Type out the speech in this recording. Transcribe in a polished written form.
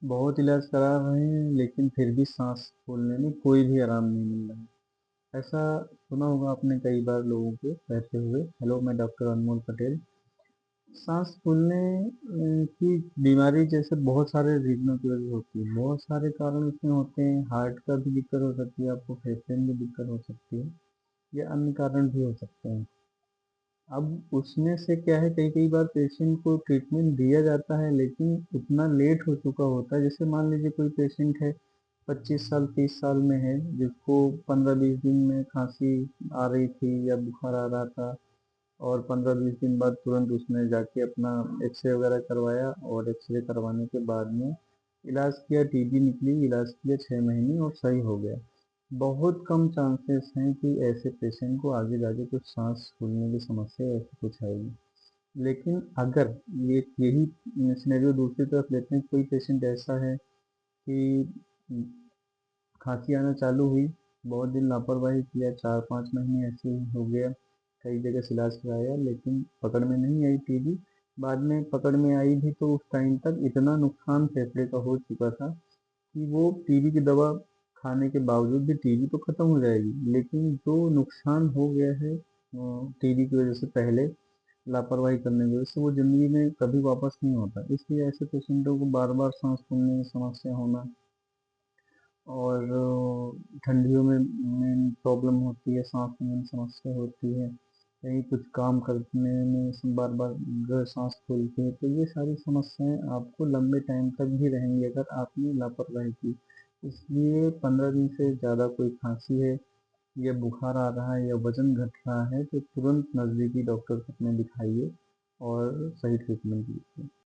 बहुत इलाज करा रहे हैं लेकिन फिर भी साँस फूलने में कोई भी आराम नहीं मिल रहा है। ऐसा सुना होगा आपने कई बार लोगों के कहते हुए। हेलो, मैं डॉक्टर अनमोल पटेल। साँस फूलने की बीमारी जैसे बहुत सारे रीज़नों की वजह होती है। बहुत सारे कारण इसमें होते हैं, हार्ट का भी दिक्कत हो सकती है, आपको फेफड़े में भी दिक्कत हो सकती है या अन्य कारण भी हो सकते हैं। अब उसमें से क्या है, कई-कई बार पेशेंट को ट्रीटमेंट दिया जाता है लेकिन इतना लेट हो चुका होता है। जैसे मान लीजिए कोई पेशेंट है 25 साल 30 साल में है, जिसको 15-20 दिन में खाँसी आ रही थी या बुखार आ रहा था और 15-20 दिन बाद तुरंत उसने जाके अपना एक्स-रे वगैरह करवाया और एक्स-रे करवाने के बाद में इलाज किया, टीबी निकली, इलाज किया 6 महीने और सही हो गया। बहुत कम चांसेस हैं कि ऐसे पेशेंट को आगे जाके कुछ साँस फूलने की समस्या या ऐसा कुछ आएगी। लेकिन अगर ये यही सिनेरियो दूसरी तरफ लेते हैं, कोई पेशेंट ऐसा है कि खाँसी आना चालू हुई, बहुत दिन लापरवाही किया, 4-5 महीने ऐसे ही हो गया, कई जगह से इलाज कराया लेकिन पकड़ में नहीं आई टीबी। बाद में पकड़ में आई भी तो उस टाइम तक इतना नुकसान फेफड़े का हो चुका था कि वो टीबी की दवा खाने के बावजूद भी टीबी तो खत्म हो जाएगी, लेकिन जो नुकसान हो गया है टीबी की वजह से पहले लापरवाही करने की वजह से, वो ज़िंदगी में कभी वापस नहीं होता। इसलिए ऐसे पेशेंटों को बार-बार साँस फूलने में समस्या होना और ठंडियों में प्रॉब्लम होती है, साँस लेने में समस्या होती है, कहीं कुछ काम करने में बार-बार जो है साँस फूलती है, तो ये सारी समस्याएँ आपको लंबे टाइम तक भी रहेंगी अगर आपने लापरवाही की। इसलिए 15 दिन से ज़्यादा कोई खाँसी है या बुखार आ रहा है या वज़न घट रहा है, तो तुरंत नज़दीकी डॉक्टर को अपने दिखाइए और सही ट्रीटमेंट लीजिए।